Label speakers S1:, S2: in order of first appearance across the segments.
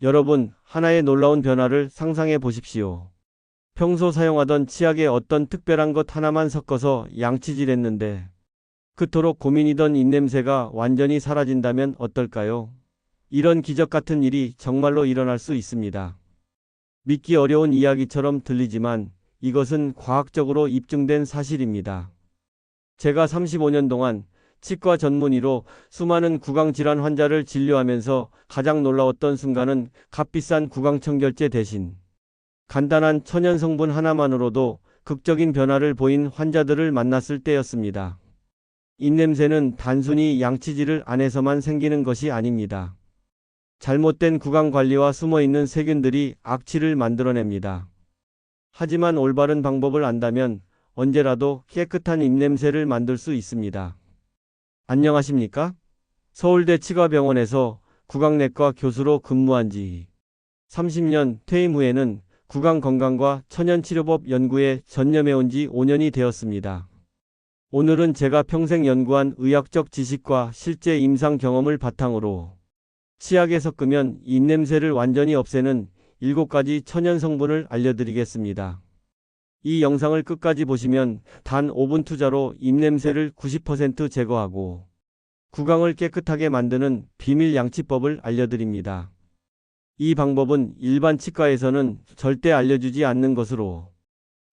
S1: 여러분, 하나의 놀라운 변화를 상상해 보십시오. 평소 사용하던 치약에 어떤 특별한 것 하나만 섞어서 양치질했는데 그토록 고민이던 입냄새가 완전히 사라진다면 어떨까요? 이런 기적 같은 일이 정말로 일어날 수 있습니다. 믿기 어려운 이야기처럼 들리지만 이것은 과학적으로 입증된 사실입니다. 제가 35년 동안 치과 전문의로 수많은 구강질환 환자를 진료하면서 가장 놀라웠던 순간은 값비싼 구강청결제 대신 간단한 천연 성분 하나만으로도 극적인 변화를 보인 환자들을 만났을 때였습니다. 입냄새는 단순히 양치질을 안 해서만 생기는 것이 아닙니다. 잘못된 구강 관리와 숨어있는 세균들이 악취를 만들어냅니다. 하지만 올바른 방법을 안다면 언제라도 깨끗한 입냄새를 만들 수 있습니다. 안녕하십니까? 서울대 치과병원에서 구강내과 교수로 근무한 지 30년, 퇴임 후에는 구강건강과 천연치료법 연구에 전념해온 지 5년이 되었습니다. 오늘은 제가 평생 연구한 의학적 지식과 실제 임상 경험을 바탕으로 치약에 섞으면 입냄새를 완전히 없애는 7가지 천연 성분을 알려드리겠습니다. 이 영상을 끝까지 보시면 단 5분 투자로 입냄새를 90% 제거하고 구강을 깨끗하게 만드는 비밀 양치법을 알려드립니다. 이 방법은 일반 치과에서는 절대 알려주지 않는 것으로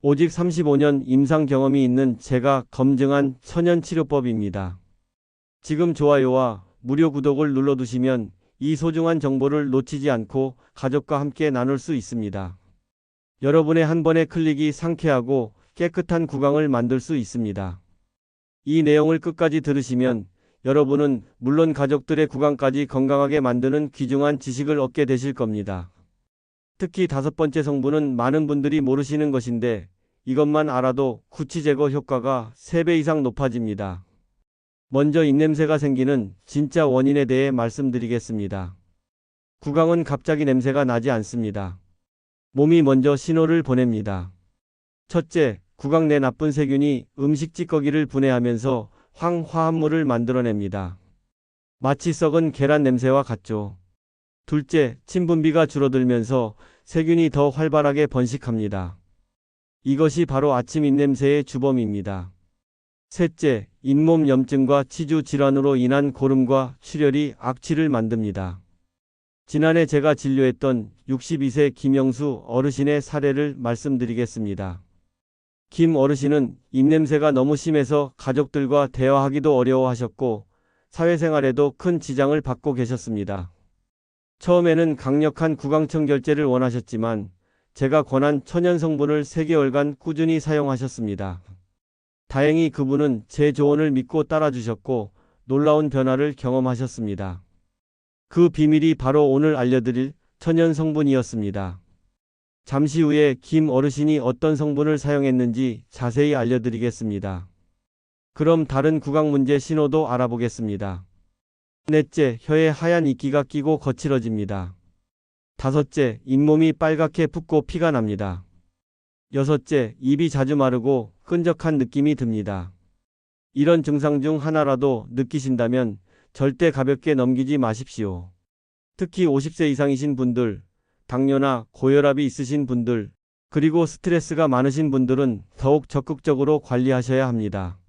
S1: 오직 35년 임상 경험이 있는 제가 검증한 천연 치료법입니다. 지금 좋아요와 무료 구독을 눌러두시면 이 소중한 정보를 놓치지 않고 가족과 함께 나눌 수 있습니다. 여러분의 한 번의 클릭이 상쾌하고 깨끗한 구강을 만들 수 있습니다. 이 내용을 끝까지 들으시면 여러분은 물론 가족들의 구강까지 건강하게 만드는 귀중한 지식을 얻게 되실 겁니다. 특히 5번째 성분은 많은 분들이 모르시는 것인데 이것만 알아도 구취 제거 효과가 3배 이상 높아집니다. 먼저 입냄새가 생기는 진짜 원인에 대해 말씀드리겠습니다. 구강은 갑자기 냄새가 나지 않습니다. 몸이 먼저 신호를 보냅니다. 첫째, 구강 내 나쁜 세균이 음식 찌꺼기를 분해하면서 황화합물을 만들어냅니다. 마치 썩은 계란 냄새와 같죠. 둘째, 침 분비가 줄어들면서 세균이 더 활발하게 번식합니다. 이것이 바로 아침 입냄새의 주범입니다. 셋째, 잇몸 염증과 치주 질환으로 인한 고름과 출혈이 악취를 만듭니다. 지난해 제가 진료했던 62세 김영수 어르신의 사례를 말씀드리겠습니다. 김 어르신은 입냄새가 너무 심해서 가족들과 대화하기도 어려워하셨고 사회생활에도 큰 지장을 받고 계셨습니다. 처음에는 강력한 구강청결제를 원하셨지만 제가 권한 천연 성분을 3개월간 꾸준히 사용하셨습니다. 다행히 그분은 제 조언을 믿고 따라주셨고 놀라운 변화를 경험하셨습니다. 그 비밀이 바로 오늘 알려드릴 천연 성분이었습니다. 잠시 후에 김 어르신이 어떤 성분을 사용했는지 자세히 알려드리겠습니다. 그럼 다른 구강 문제 신호도 알아보겠습니다. 넷째, 혀에 하얀 이끼가 끼고 거칠어집니다. 다섯째, 잇몸이 빨갛게 붓고 피가 납니다. 여섯째, 입이 자주 마르고 끈적한 느낌이 듭니다. 이런 증상 중 하나라도 느끼신다면 절대 가볍게 넘기지 마십시오. 특히 50세 이상이신 분들, 당뇨나 고혈압이 있으신 분들, 그리고 스트레스가 많으신 분들은 더욱 적극적으로 관리하셔야 합니다.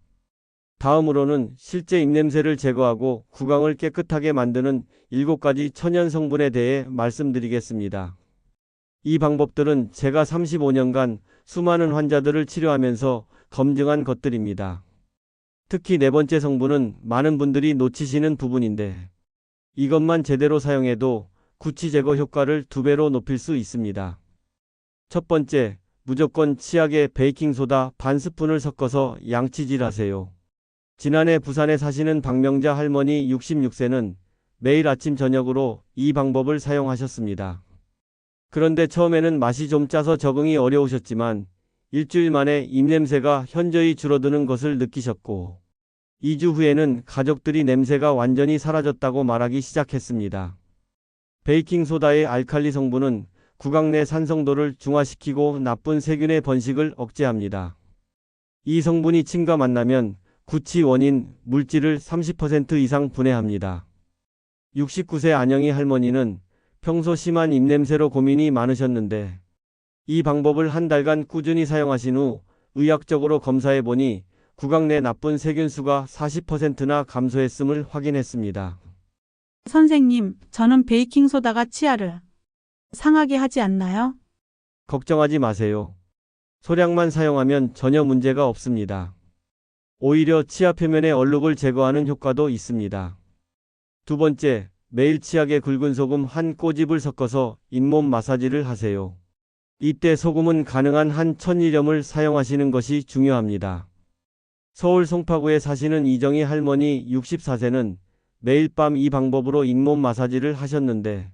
S1: 다음으로는 실제 입냄새를 제거하고 구강을 깨끗하게 만드는 7가지 천연 성분에 대해 말씀드리겠습니다. 이 방법들은 제가 35년간 수많은 환자들을 치료하면서 검증한 것들입니다. 특히 4번째 성분은 많은 분들이 놓치시는 부분인데 이것만 제대로 사용해도 구취 제거 효과를 2배로 높일 수 있습니다. 첫 번째, 무조건 치약에 베이킹소다 반 스푼을 섞어서 양치질 하세요. 지난해 부산에 사시는 박명자 할머니 66세는 매일 아침 저녁으로 이 방법을 사용하셨습니다. 그런데 처음에는 맛이 좀 짜서 적응이 어려우셨지만 일주일 만에 입냄새가 현저히 줄어드는 것을 느끼셨고 2주 후에는 가족들이 냄새가 완전히 사라졌다고 말하기 시작했습니다. 베이킹소다의 알칼리 성분은 구강 내 산성도를 중화시키고 나쁜 세균의 번식을 억제합니다. 이 성분이 침과 만나면 구취 원인 물질을 30% 이상 분해합니다. 69세 안영희 할머니는 평소 심한 입냄새로 고민이 많으셨는데 이 방법을 한 달간 꾸준히 사용하신 후 의학적으로 검사해 보니 구강 내 나쁜 세균수가 40%나 감소했음을 확인했습니다.
S2: 선생님, 저는 베이킹소다가 치아를 상하게 하지 않나요?
S1: 걱정하지 마세요. 소량만 사용하면 전혀 문제가 없습니다. 오히려 치아 표면의 얼룩을 제거하는 효과도 있습니다. 두 번째, 매일 치약에 굵은 소금 한 꼬집을 섞어서 잇몸 마사지를 하세요. 이때 소금은 가능한 한 1000mg을 사용하시는 것이 중요합니다. 서울 송파구에 사시는 이정희 할머니 64세는 매일 밤 이 방법으로 잇몸 마사지를 하셨는데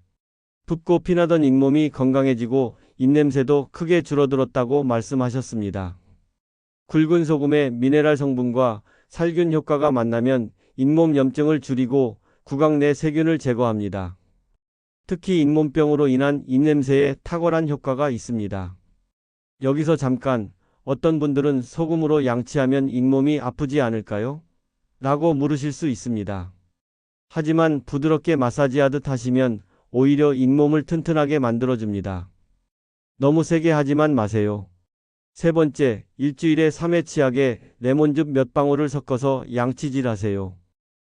S1: 붓고 피나던 잇몸이 건강해지고 입냄새도 크게 줄어들었다고 말씀하셨습니다. 굵은 소금의 미네랄 성분과 살균 효과가 만나면 잇몸 염증을 줄이고 구강 내 세균을 제거합니다. 특히 잇몸병으로 인한 입냄새에 탁월한 효과가 있습니다. 여기서 잠깐, 어떤 분들은 소금으로 양치하면 잇몸이 아프지 않을까요? 라고 물으실 수 있습니다. 하지만 부드럽게 마사지하듯 하시면 오히려 잇몸을 튼튼하게 만들어줍니다. 너무 세게 하지만 마세요. 세 번째, 일주일에 3회 치약에 레몬즙 몇 방울을 섞어서 양치질 하세요.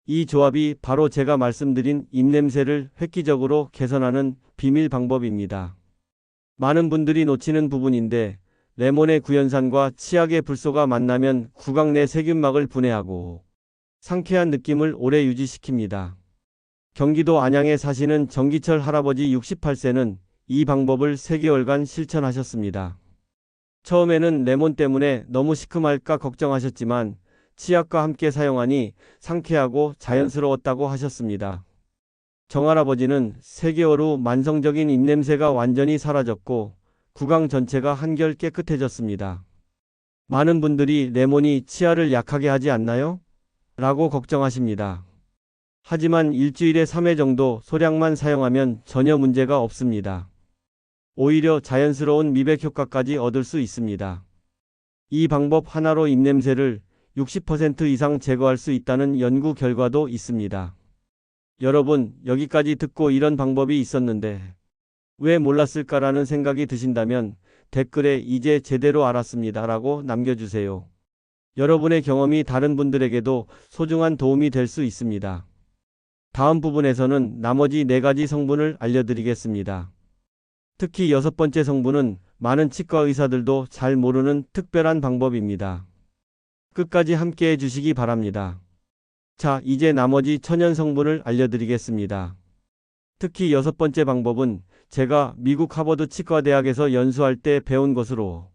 S1: 이 조합이 바로 제가 말씀드린 입냄새를 획기적으로 개선하는 비밀 방법입니다. 많은 분들이 놓치는 부분인데 레몬의 구연산과 치약의 불소가 만나면 구강 내 세균막을 분해하고 상쾌한 느낌을 오래 유지시킵니다. 경기도 안양에 사시는 정기철 할아버지 68세는 이 방법을 3개월간 실천하셨습니다. 처음에는 레몬 때문에 너무 시큼할까 걱정하셨지만 치약과 함께 사용하니 상쾌하고 자연스러웠다고 하셨습니다. 정할아버지는 3개월 후 만성적인 입냄새가 완전히 사라졌고 구강 전체가 한결 깨끗해졌습니다. 많은 분들이 레몬이 치아를 약하게 하지 않나요? 라고 걱정하십니다. 하지만 일주일에 3회 정도 소량만 사용하면 전혀 문제가 없습니다. 오히려 자연스러운 미백 효과까지 얻을 수 있습니다. 이 방법 하나로 입냄새를 60% 이상 제거할 수 있다는 연구 결과도 있습니다. 여러분, 여기까지 듣고 이런 방법이 있었는데 왜 몰랐을까라는 생각이 드신다면 댓글에 이제 제대로 알았습니다 라고 남겨주세요. 여러분의 경험이 다른 분들에게도 소중한 도움이 될 수 있습니다. 다음 부분에서는 나머지 4가지 성분을 알려드리겠습니다. 특히 6번째 성분은 많은 치과 의사들도 잘 모르는 특별한 방법입니다. 끝까지 함께 해주시기 바랍니다. 자, 이제 나머지 천연 성분을 알려드리겠습니다. 특히 6번째 방법은 제가 미국 하버드 치과대학에서 연수할 때 배운 것으로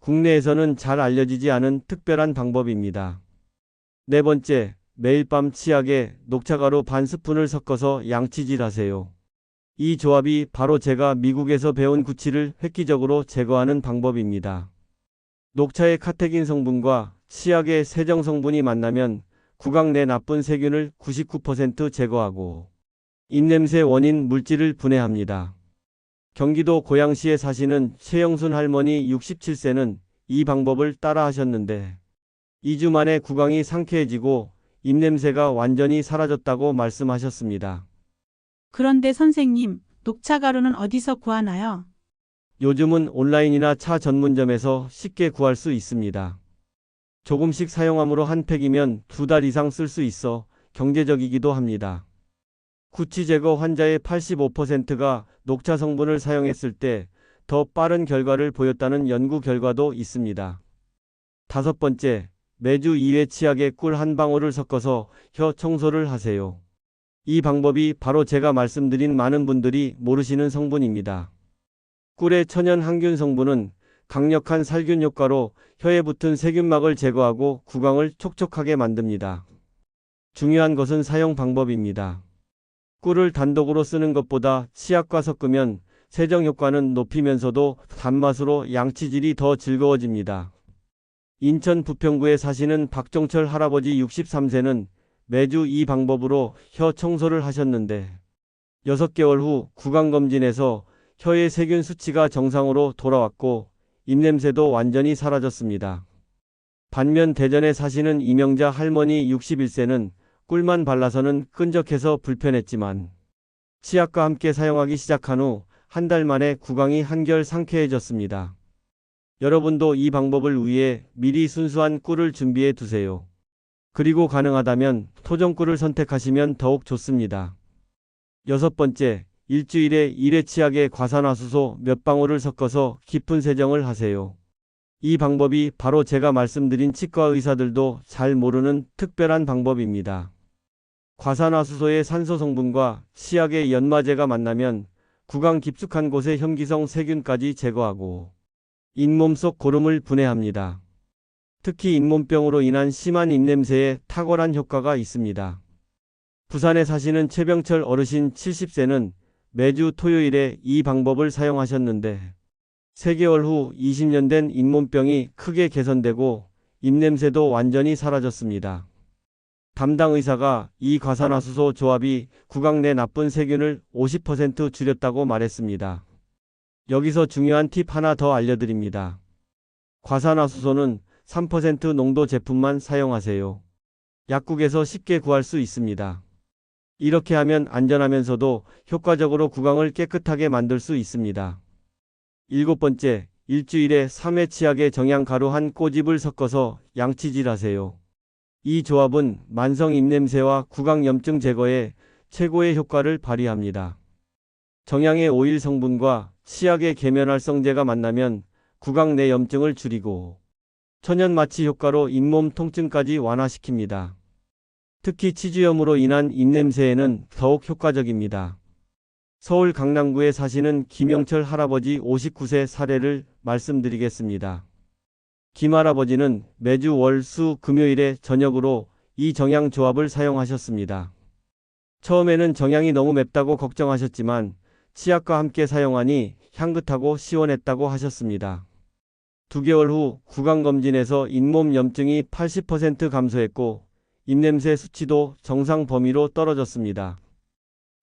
S1: 국내에서는 잘 알려지지 않은 특별한 방법입니다. 4번째, 매일 밤 치약에 녹차가루 반 스푼을 섞어서 양치질 하세요. 이 조합이 바로 제가 미국에서 배운 구취를 획기적으로 제거하는 방법입니다. 녹차의 카테킨 성분과 치약의 세정 성분이 만나면 구강 내 나쁜 세균을 99% 제거하고 입냄새 원인 물질을 분해합니다. 경기도 고양시에 사시는 최영순 할머니 67세는 이 방법을 따라 하셨는데 2주 만에 구강이 상쾌해지고 입냄새가 완전히 사라졌다고 말씀하셨습니다.
S2: 그런데 선생님, 녹차가루는 어디서 구하나요?
S1: 요즘은 온라인이나 차 전문점에서 쉽게 구할 수 있습니다. 조금씩 사용함으로 한 팩이면 2달 이상 쓸 수 있어 경제적이기도 합니다. 구취 제거 환자의 85%가 녹차 성분을 사용했을 때 더 빠른 결과를 보였다는 연구 결과도 있습니다. 5번째, 매주 2회 치약에 꿀 한 방울을 섞어서 혀 청소를 하세요. 이 방법이 바로 제가 말씀드린 많은 분들이 모르시는 성분입니다. 꿀의 천연 항균 성분은 강력한 살균 효과로 혀에 붙은 세균막을 제거하고 구강을 촉촉하게 만듭니다. 중요한 것은 사용 방법입니다. 꿀을 단독으로 쓰는 것보다 치약과 섞으면 세정 효과는 높이면서도 단맛으로 양치질이 더 즐거워집니다. 인천 부평구에 사시는 박종철 할아버지 63세는 매주 이 방법으로 혀 청소를 하셨는데 6개월 후 구강검진에서 혀의 세균 수치가 정상으로 돌아왔고 입냄새도 완전히 사라졌습니다. 반면 대전에 사시는 이명자 할머니 61세는 꿀만 발라서는 끈적해서 불편했지만 치약과 함께 사용하기 시작한 후 한 달 만에 구강이 한결 상쾌해졌습니다. 여러분도 이 방법을 위해 미리 순수한 꿀을 준비해 두세요. 그리고 가능하다면 토종꿀을 선택하시면 더욱 좋습니다. 여섯 번째, 일주일에 1회 치약에 과산화수소 몇 방울을 섞어서 깊은 세정을 하세요. 이 방법이 바로 제가 말씀드린 치과 의사들도 잘 모르는 특별한 방법입니다. 과산화수소의 산소 성분과 치약의 연마제가 만나면 구강 깊숙한 곳의 혐기성 세균까지 제거하고 잇몸 속 고름을 분해합니다. 특히 잇몸병으로 인한 심한 입냄새에 탁월한 효과가 있습니다. 부산에 사시는 최병철 어르신 70세는 매주 토요일에 이 방법을 사용하셨는데 3개월 후 20년 된 잇몸병이 크게 개선되고 입냄새도 완전히 사라졌습니다. 담당 의사가 이 과산화수소 조합이 구강 내 나쁜 세균을 50% 줄였다고 말했습니다. 여기서 중요한 팁 하나 더 알려드립니다. 과산화수소는 3% 농도 제품만 사용하세요. 약국에서 쉽게 구할 수 있습니다. 이렇게 하면 안전하면서도 효과적으로 구강을 깨끗하게 만들 수 있습니다. 일곱 번째, 일주일에 3회 치약에 정향가루 한 꼬집을 섞어서 양치질하세요. 이 조합은 만성 입냄새와 구강염증 제거에 최고의 효과를 발휘합니다. 정향의 오일 성분과 치약의 계면활성제가 만나면 구강 내 염증을 줄이고 천연 마취 효과로 잇몸 통증까지 완화시킵니다. 특히 치주염으로 인한 입냄새에는 더욱 효과적입니다. 서울 강남구에 사시는 김영철 할아버지 59세 사례를 말씀드리겠습니다. 김 할아버지는 매주 월, 수, 금요일에 저녁으로 이 정향 조합을 사용하셨습니다. 처음에는 정향이 너무 맵다고 걱정하셨지만 치약과 함께 사용하니 향긋하고 시원했다고 하셨습니다. 2개월 후 구강검진에서 잇몸 염증이 80% 감소했고 입냄새 수치도 정상 범위로 떨어졌습니다.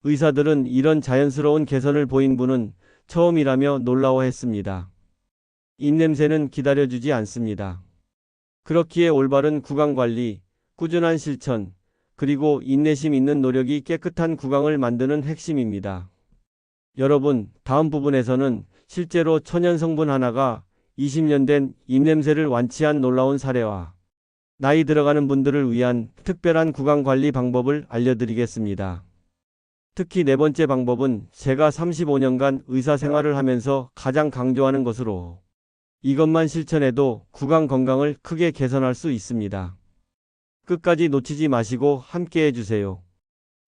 S1: 의사들은 이런 자연스러운 개선을 보인 분은 처음이라며 놀라워했습니다. 입냄새는 기다려주지 않습니다. 그렇기에 올바른 구강관리, 꾸준한 실천, 그리고 인내심 있는 노력이 깨끗한 구강을 만드는 핵심입니다. 여러분, 다음 부분에서는 실제로 천연 성분 하나가 20년 된 입냄새를 완치한 놀라운 사례와 나이 들어가는 분들을 위한 특별한 구강관리 방법을 알려드리겠습니다. 특히 네 번째 방법은 제가 35년간 의사 생활을 하면서 가장 강조하는 것으로 이것만 실천해도 구강 건강을 크게 개선할 수 있습니다. 끝까지 놓치지 마시고 함께 해주세요.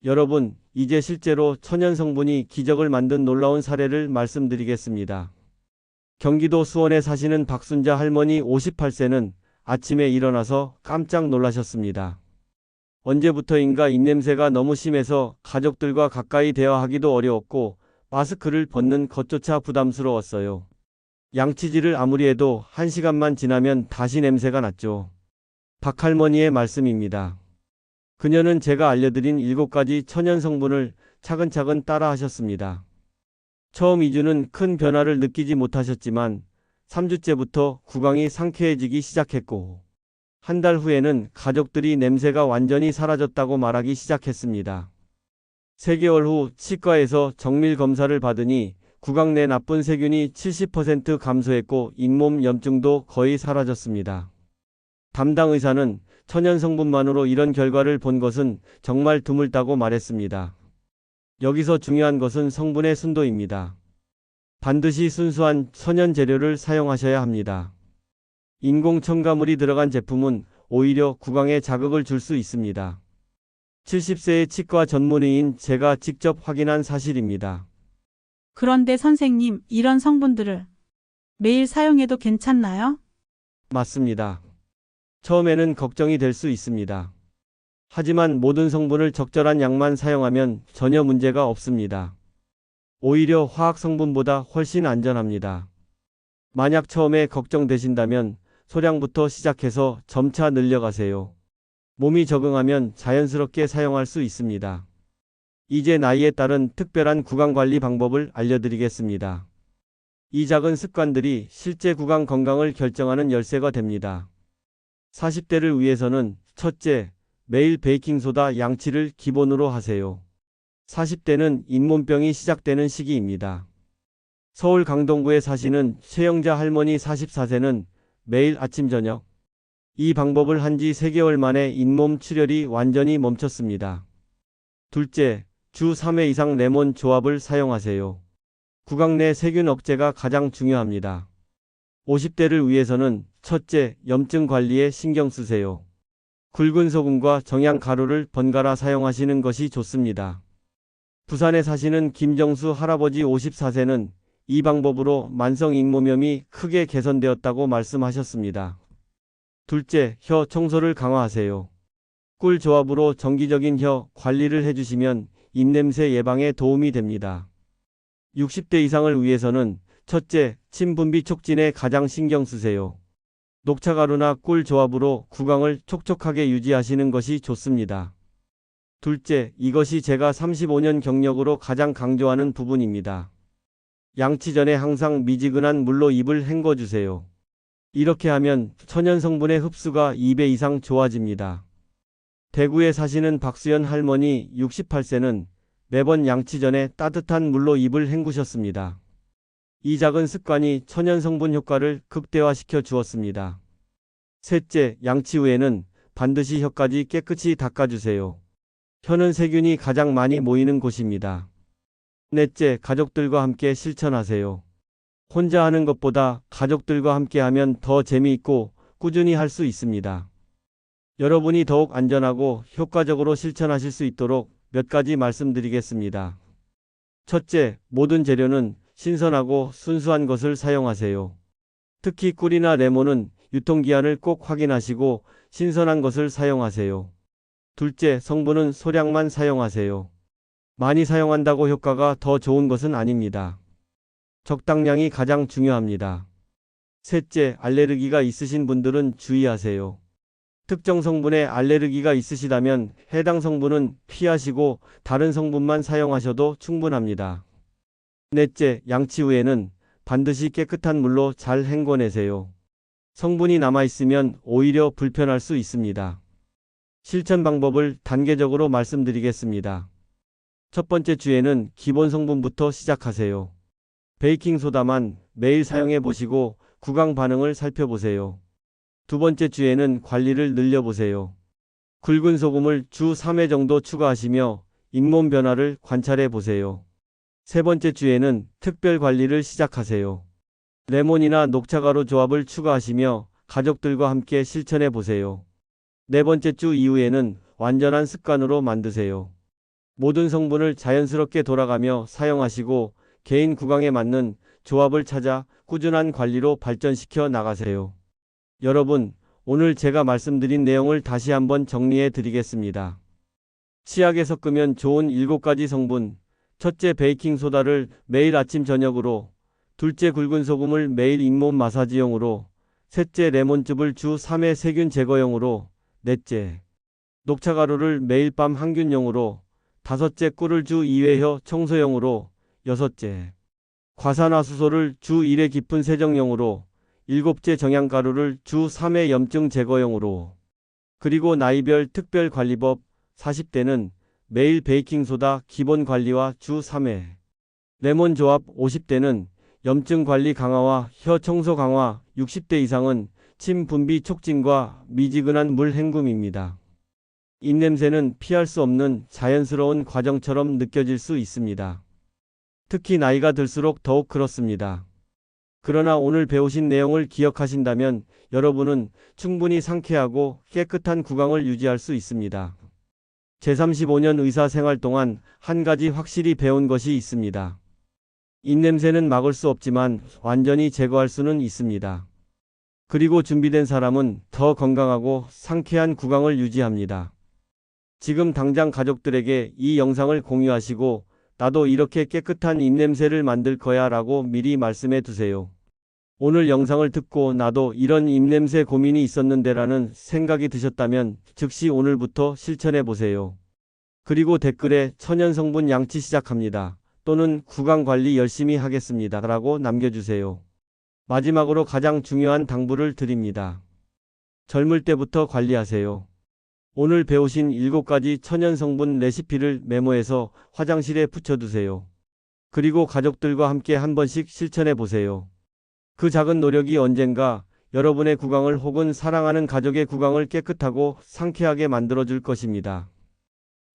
S1: 여러분, 이제 실제로 천연 성분이 기적을 만든 놀라운 사례를 말씀드리겠습니다. 경기도 수원에 사시는 박순자 할머니 58세는 아침에 일어나서 깜짝 놀라셨습니다. 언제부터인가 입냄새가 너무 심해서 가족들과 가까이 대화하기도 어려웠고 마스크를 벗는 것조차 부담스러웠어요. 양치질을 아무리 해도 1시간만 지나면 다시 냄새가 났죠. 박할머니의 말씀입니다. 그녀는 제가 알려드린 7가지 천연 성분을 차근차근 따라 하셨습니다. 처음 2주는 큰 변화를 느끼지 못하셨지만 3주째부터 구강이 상쾌해지기 시작했고 한 달 후에는 가족들이 냄새가 완전히 사라졌다고 말하기 시작했습니다. 3개월 후 치과에서 정밀 검사를 받으니 구강 내 나쁜 세균이 70% 감소했고 잇몸 염증도 거의 사라졌습니다. 담당 의사는 천연 성분만으로 이런 결과를 본 것은 정말 드물다고 말했습니다. 여기서 중요한 것은 성분의 순도입니다. 반드시 순수한 천연 재료를 사용하셔야 합니다. 인공 첨가물이 들어간 제품은 오히려 구강에 자극을 줄 수 있습니다. 70세의 치과 전문의인 제가 직접 확인한 사실입니다.
S2: 그런데 선생님, 이런 성분들을 매일 사용해도 괜찮나요?
S1: 맞습니다. 처음에는 걱정이 될 수 있습니다. 하지만 모든 성분을 적절한 양만 사용하면 전혀 문제가 없습니다. 오히려 화학 성분보다 훨씬 안전합니다. 만약 처음에 걱정되신다면 소량부터 시작해서 점차 늘려가세요. 몸이 적응하면 자연스럽게 사용할 수 있습니다. 이제 나이에 따른 특별한 구강관리 방법을 알려드리겠습니다. 이 작은 습관들이 실제 구강 건강을 결정하는 열쇠가 됩니다. 40대를 위해서는 첫째, 매일 베이킹소다 양치를 기본으로 하세요. 40대는 잇몸병이 시작되는 시기입니다. 서울 강동구에 사시는 최영자 할머니 44세는 매일 아침 저녁 이 방법을 한 지 3개월 만에 잇몸 출혈이 완전히 멈췄습니다. 둘째, 주 3회 이상 레몬 조합을 사용하세요. 구강 내 세균 억제가 가장 중요합니다. 50대를 위해서는 첫째, 염증 관리에 신경 쓰세요. 굵은 소금과 정향가루를 번갈아 사용하시는 것이 좋습니다. 부산에 사시는 김정수 할아버지 54세는 이 방법으로 만성 잇몸염이 크게 개선되었다고 말씀하셨습니다. 둘째, 혀 청소를 강화하세요. 꿀 조합으로 정기적인 혀 관리를 해주시면 입냄새 예방에 도움이 됩니다. 60대 이상을 위해서는 첫째, 침 분비 촉진에 가장 신경 쓰세요. 녹차가루나 꿀 조합으로 구강을 촉촉하게 유지하시는 것이 좋습니다. 둘째, 이것이 제가 35년 경력으로 가장 강조하는 부분입니다. 양치 전에 항상 미지근한 물로 입을 헹궈주세요. 이렇게 하면 천연 성분의 흡수가 2배 이상 좋아집니다. 대구에 사시는 박수연 할머니 68세는 매번 양치 전에 따뜻한 물로 입을 헹구셨습니다. 이 작은 습관이 천연 성분 효과를 극대화시켜 주었습니다. 셋째, 양치 후에는 반드시 혀까지 깨끗이 닦아주세요. 혀는 세균이 가장 많이 모이는 곳입니다. 넷째, 가족들과 함께 실천하세요. 혼자 하는 것보다 가족들과 함께 하면 더 재미있고 꾸준히 할 수 있습니다. 여러분이 더욱 안전하고 효과적으로 실천하실 수 있도록 몇 가지 말씀드리겠습니다. 첫째, 모든 재료는 신선하고 순수한 것을 사용하세요. 특히 꿀이나 레몬은 유통기한을 꼭 확인하시고 신선한 것을 사용하세요. 둘째, 성분은 소량만 사용하세요. 많이 사용한다고 효과가 더 좋은 것은 아닙니다. 적당량이 가장 중요합니다. 셋째, 알레르기가 있으신 분들은 주의하세요. 특정 성분에 알레르기가 있으시다면 해당 성분은 피하시고 다른 성분만 사용하셔도 충분합니다. 넷째, 양치 후에는 반드시 깨끗한 물로 잘 헹궈내세요. 성분이 남아있으면 오히려 불편할 수 있습니다. 실천 방법을 단계적으로 말씀드리겠습니다. 첫 번째 주에는 기본 성분부터 시작하세요. 베이킹소다만 매일 사용해 보시고 구강 반응을 살펴보세요. 두 번째 주에는 관리를 늘려보세요. 굵은 소금을 주 3회 정도 추가하시며 잇몸 변화를 관찰해 보세요. 세 번째 주에는 특별 관리를 시작하세요. 레몬이나 녹차가루 조합을 추가하시며 가족들과 함께 실천해 보세요. 네 번째 주 이후에는 완전한 습관으로 만드세요. 모든 성분을 자연스럽게 돌아가며 사용하시고 개인 구강에 맞는 조합을 찾아 꾸준한 관리로 발전시켜 나가세요. 여러분, 오늘 제가 말씀드린 내용을 다시 한번 정리해 드리겠습니다. 치약에 섞으면 좋은 7가지 성분. 첫째, 베이킹소다를 매일 아침 저녁으로. 둘째, 굵은 소금을 매일 잇몸 마사지용으로. 셋째, 레몬즙을 주 3회 세균 제거용으로. 넷째, 녹차가루를 매일 밤 항균용으로. 다섯째, 꿀을 주 2회 혀 청소용으로. 여섯째, 과산화수소를 주 1회 깊은 세정용으로. 일곱째, 정향가루를 주 3회 염증 제거용으로. 그리고 나이별 특별 관리법. 40대는 매일 베이킹소다 기본 관리와 주 3회 레몬 조합. 50대는 염증 관리 강화와 혀 청소 강화. 60대 이상은 침 분비 촉진과 미지근한 물 헹굼입니다. 입냄새는 피할 수 없는 자연스러운 과정처럼 느껴질 수 있습니다. 특히 나이가 들수록 더욱 그렇습니다. 그러나 오늘 배우신 내용을 기억하신다면 여러분은 충분히 상쾌하고 깨끗한 구강을 유지할 수 있습니다. 제 35년 의사 생활 동안 한 가지 확실히 배운 것이 있습니다. 입냄새는 막을 수 없지만 완전히 제거할 수는 있습니다. 그리고 준비된 사람은 더 건강하고 상쾌한 구강을 유지합니다. 지금 당장 가족들에게 이 영상을 공유하시고 나도 이렇게 깨끗한 입냄새를 만들 거야 라고 미리 말씀해 두세요. 오늘 영상을 듣고 나도 이런 입냄새 고민이 있었는데 라는 생각이 드셨다면 즉시 오늘부터 실천해 보세요. 그리고 댓글에 천연성분 양치 시작합니다. 또는 구강관리 열심히 하겠습니다 라고 남겨주세요. 마지막으로 가장 중요한 당부를 드립니다. 젊을 때부터 관리하세요. 오늘 배우신 7가지 천연 성분 레시피를 메모해서 화장실에 붙여두세요. 그리고 가족들과 함께 한 번씩 실천해 보세요. 그 작은 노력이 언젠가 여러분의 구강을 혹은 사랑하는 가족의 구강을 깨끗하고 상쾌하게 만들어줄 것입니다.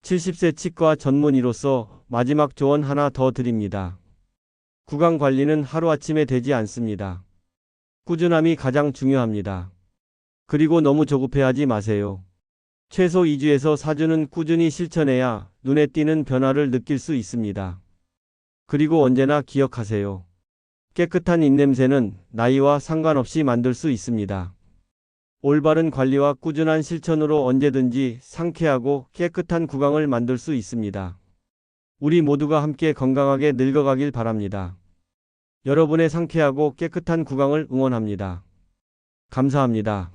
S1: 70세 치과 전문의로서 마지막 조언 하나 더 드립니다. 구강 관리는 하루아침에 되지 않습니다. 꾸준함이 가장 중요합니다. 그리고 너무 조급해하지 마세요. 최소 2주에서 4주는 꾸준히 실천해야 눈에 띄는 변화를 느낄 수 있습니다. 그리고 언제나 기억하세요. 깨끗한 입냄새는 나이와 상관없이 만들 수 있습니다. 올바른 관리와 꾸준한 실천으로 언제든지 상쾌하고 깨끗한 구강을 만들 수 있습니다. 우리 모두가 함께 건강하게 늙어가길 바랍니다. 여러분의 상쾌하고 깨끗한 구강을 응원합니다. 감사합니다.